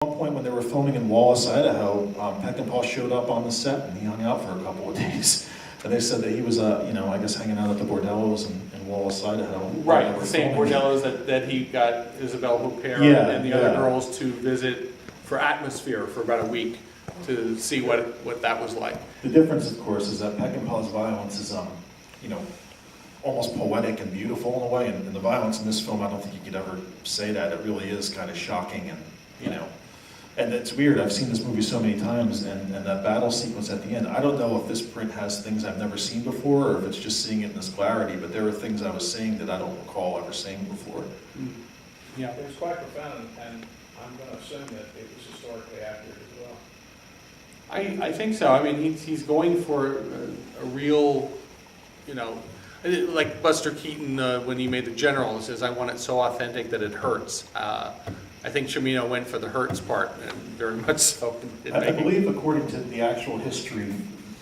one point when they were filming in Wallace, Idaho, Peckinpah showed up on the set and he hung out for a couple of days. And they said that he was, I guess hanging out at the bordellos in Wallace, Idaho. Right, the same bordellos that he got Isabelle Huppert and the other girls to visit for Atmosphere for about a week to see what that was like. The difference, of course, is that Peckinpah's violence is, almost poetic and beautiful in a way, and the violence in this film, I don't think you could ever say that. It really is kind of shocking, and and it's weird. I've seen this movie so many times, and that battle sequence at the end, I don't know if this print has things I've never seen before, or if it's just seeing it in this clarity, but there are things I was seeing that I don't recall ever seeing before. Yeah. It was quite profound, and I'm going to assume that it was historically accurate as well. I think so. I mean, he's going for a real, like Buster Keaton when he made The General, he says, "I want it so authentic that it hurts." I think Cimino went for the hurts part, and very much so. I believe, according to the actual history,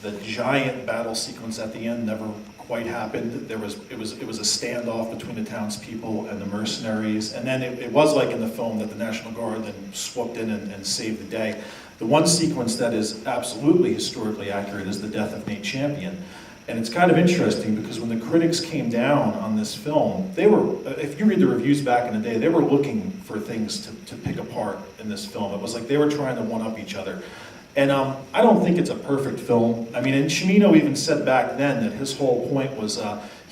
the giant battle sequence at the end never quite happened. It was a standoff between the townspeople and the mercenaries, and then it was like in the film that the National Guard then swooped in and saved the day. The one sequence that is absolutely historically accurate is the death of Nate Champion. And it's kind of interesting because when the critics came down on this film, they were, if you read the reviews back in the day, they were looking for things to pick apart in this film. It was like they were trying to one-up each other. And I don't think it's a perfect film. I mean, and Cimino even said back then that his whole point was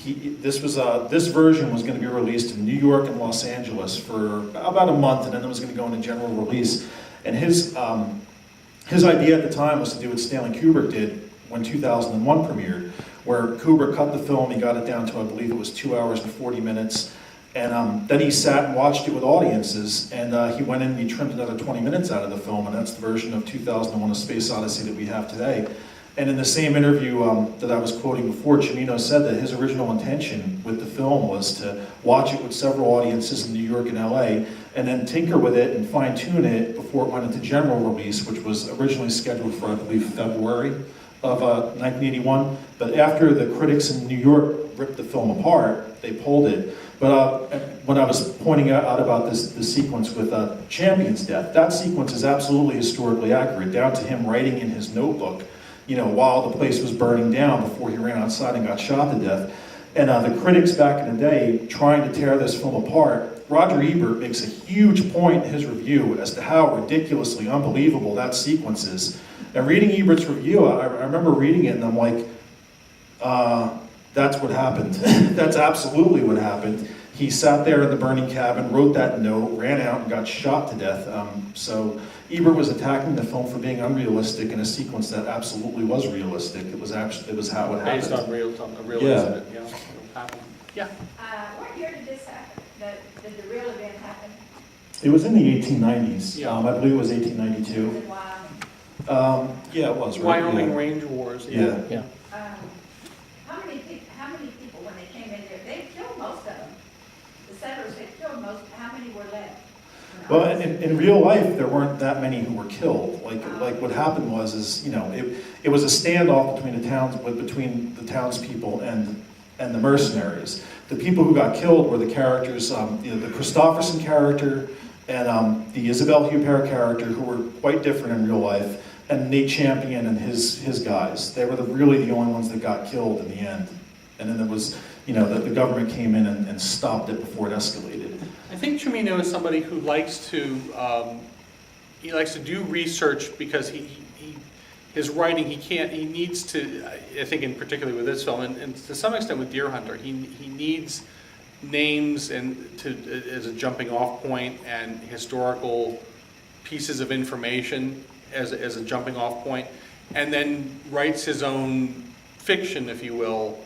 this version was going to be released in New York and Los Angeles for about a month, and then it was going to go into general release. And his idea at the time was to do what Stanley Kubrick did when 2001 premiered, where Kubrick cut the film, he got it down to, I believe it was 2 hours and 40 minutes, and then he sat and watched it with audiences, and he went in and he trimmed another 20 minutes out of the film, and that's the version of 2001: A Space Odyssey that we have today. And in the same interview that I was quoting before, Cimino said that his original intention with the film was to watch it with several audiences in New York and LA, and then tinker with it and fine-tune it before it went into general release, which was originally scheduled for, I believe, February of 1981, but after the critics in New York ripped the film apart, they pulled it. But when I was pointing out about this sequence with Champion's death, that sequence is absolutely historically accurate, down to him writing in his notebook, while the place was burning down before he ran outside and got shot to death. And the critics back in the day, trying to tear this film apart, Roger Ebert makes a huge point in his review as to how ridiculously unbelievable that sequence is. And reading Ebert's review, I remember reading it and I'm like, that's what happened. That's absolutely what happened. He sat there in the burning cabin, wrote that note, ran out and got shot to death. So Ebert was attacking the film for being unrealistic in a sequence that absolutely was realistic. It was how it happened. Based on a real Yeah. incident, it happened. Yeah. What year did this happen? Did the real event happen? It was in the 1890s. Yeah. I believe it was 1892. Was it Wyoming? Yeah, it was, right? Wyoming Yeah. Range Wars. Yeah. How many people, when they came in there, they killed most of them. The settlers, they killed most, how many were left? Well, in real life, there weren't that many who were killed. Like what happened was, it was a standoff between the townspeople and the mercenaries. The people who got killed were the characters, the Christopherson character and the Isabelle Huppert character, who were quite different in real life, and Nate Champion and his guys. They were really the only ones that got killed in the end. And then there was, the government came in and stopped it before it escalated. I think Cimino is somebody who likes to do research because his writing, he needs to, I think in particularly with this film, and to some extent with Deer Hunter, he needs names as a jumping off point and historical pieces of information as a jumping off point, and then writes his own fiction, if you will,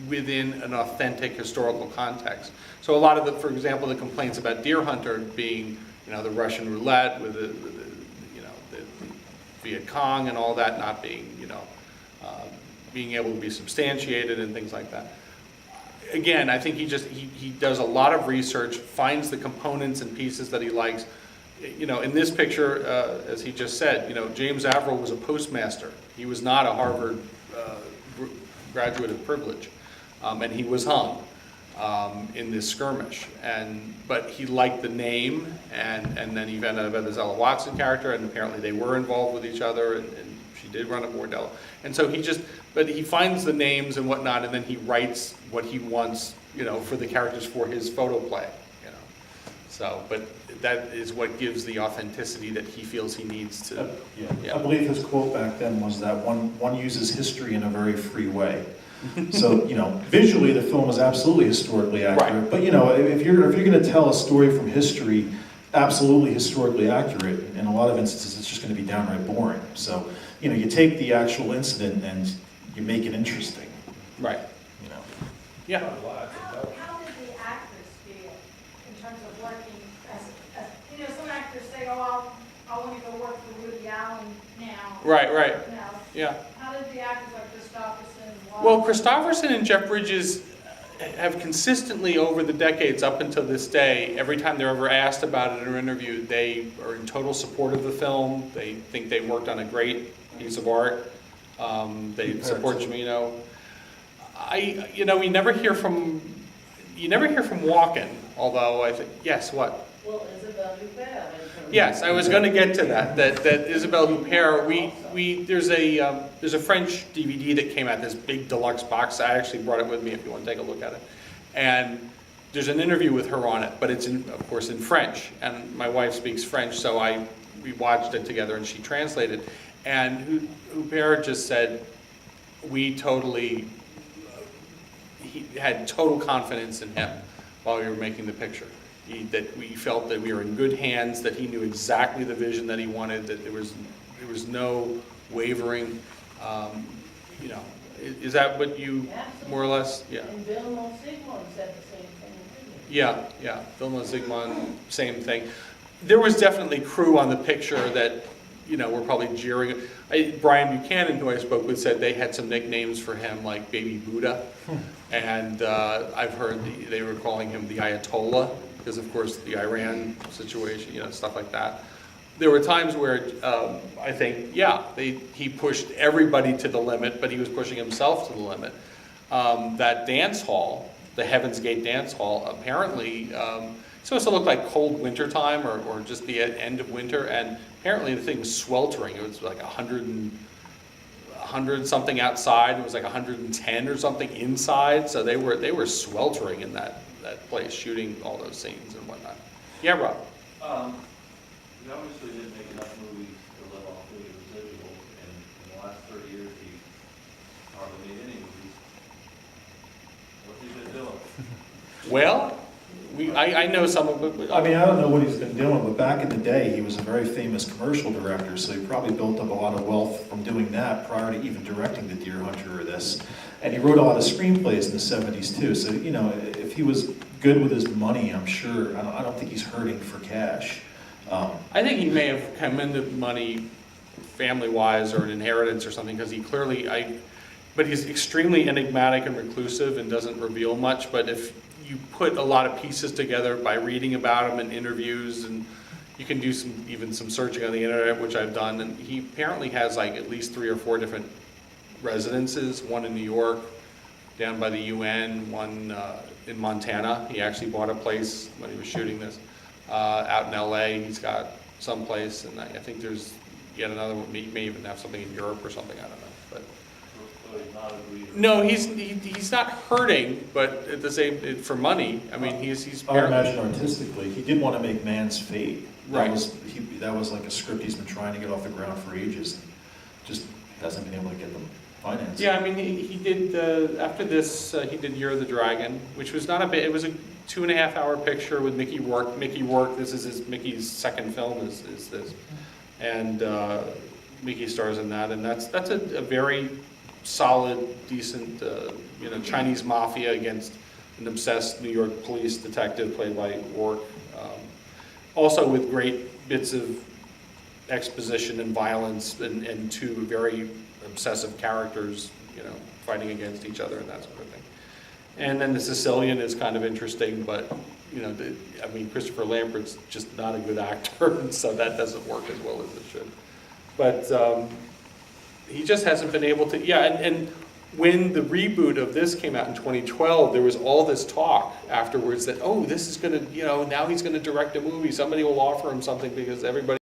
within an authentic historical context. So a lot of for example, the complaints about Deer Hunter being, the Russian roulette with the Viet Cong and all that not being, being able to be substantiated and things like that. Again, I think he does a lot of research, finds the components and pieces that he likes. In this picture, as he just said, James Averill was a postmaster. He was not a Harvard graduate of privilege, and he was hung. in this skirmish. But he liked the name, and then he found out about this Ella Watson character, and apparently they were involved with each other, and she did run a bordello. And so but he finds the names and whatnot, and then he writes what he wants, for the characters for his photo play, So, but that is what gives the authenticity that he feels he needs to. Yeah. I believe his quote back then was that one uses history in a very free way. So, visually the film is absolutely historically accurate, Right. but if you're going to tell a story from history, absolutely historically accurate, in a lot of instances it's just going to be downright boring. So, you take the actual incident and you make it interesting. Right. Yeah. How did the actors feel in terms of working as some actors say, oh, I want to go work for Woody Allen now. Right. Yeah. How did the actors like Christopherson? Well, Christopherson and Jeff Bridges have consistently over the decades up until this day, every time they're ever asked about it or interviewed, they are in total support of the film. They think they worked on a great piece of art. They support Cimino. We never hear from Walken, although I think, yes, what? Well, Isabelle Huppert. Yes, I was going to get to that. That Isabelle Huppert. There's a French DVD that came out, this big deluxe box. I actually brought it with me if you want to take a look at it. And there's an interview with her on it, but it's of course in French. And my wife speaks French, so we watched it together and she translated. And Huppert just said, he had total confidence in him while we were making the picture. That we felt that we were in good hands, that he knew exactly the vision that he wanted, that there was no wavering. Is that what you more or less? Yeah. And Vilma Sigmund said the same thing. Yeah. Vilma Sigmund, same thing. There was definitely crew on the picture that were probably jeering. Brian Buchanan, who I spoke with, said they had some nicknames for him, like Baby Buddha, and I've heard they were calling him the Ayatollah, because of course the Iran situation, stuff like that. There were times where I think, he pushed everybody to the limit, but he was pushing himself to the limit. That dance hall, the Heaven's Gate dance hall, apparently supposed to look like cold winter time or just the end of winter, and apparently the thing was sweltering. It was like 100 something outside. It was like 110 or something inside. So they were sweltering in that place, shooting all those scenes and whatnot. Yeah, Rob. He obviously didn't make enough movies to live off the residual, and in the last 30 years he hardly made any movies. What's he been doing? Well, I know some of it. I don't know what he's been doing, but back in the day, he was a very famous commercial director, so he probably built up a lot of wealth from doing that prior to even directing The Deer Hunter or this. And he wrote a lot of screenplays in the 70s too, so, if he was good with his money, I'm sure, I don't think he's hurting for cash. I think he may have come into money family-wise or an inheritance or something, because he clearly, but he's extremely enigmatic and reclusive and doesn't reveal much, but if you put a lot of pieces together by reading about him in interviews, and you can do even some searching on the internet, which I've done, and he apparently has like at least 3 or 4 different residences, one in New York, down by the UN, one in Montana. He actually bought a place when he was shooting this. Out in LA, he's got some place, and I think there's yet another one. He may even have something in Europe or something, I don't know. But So he's not a greedy. no, he's not hurting, but at the same, for money, he's I imagine artistically, he did want to make Man's Fate. Right. That was like a script he's been trying to get off the ground for ages, and just hasn't been able to get them financed. Yeah, he did, after this, he did Year of the Dragon, which was not a bit, it was a 2.5-hour picture with Mickey Rourke. This is Mickey's second film is this. And Mickey stars in that, and that's a very solid, decent, Chinese mafia against an obsessed New York police detective played by Rourke. Also with great bits of exposition and violence and 2 very obsessive characters, fighting against each other and that sort of thing. And then the Sicilian is kind of interesting, but Christopher Lambert's just not a good actor, and so that doesn't work as well as it should. But he just hasn't been able to. Yeah, and when the reboot of this came out in 2012, there was all this talk afterwards that, oh, this is gonna, now he's gonna direct a movie, somebody will offer him something because everybody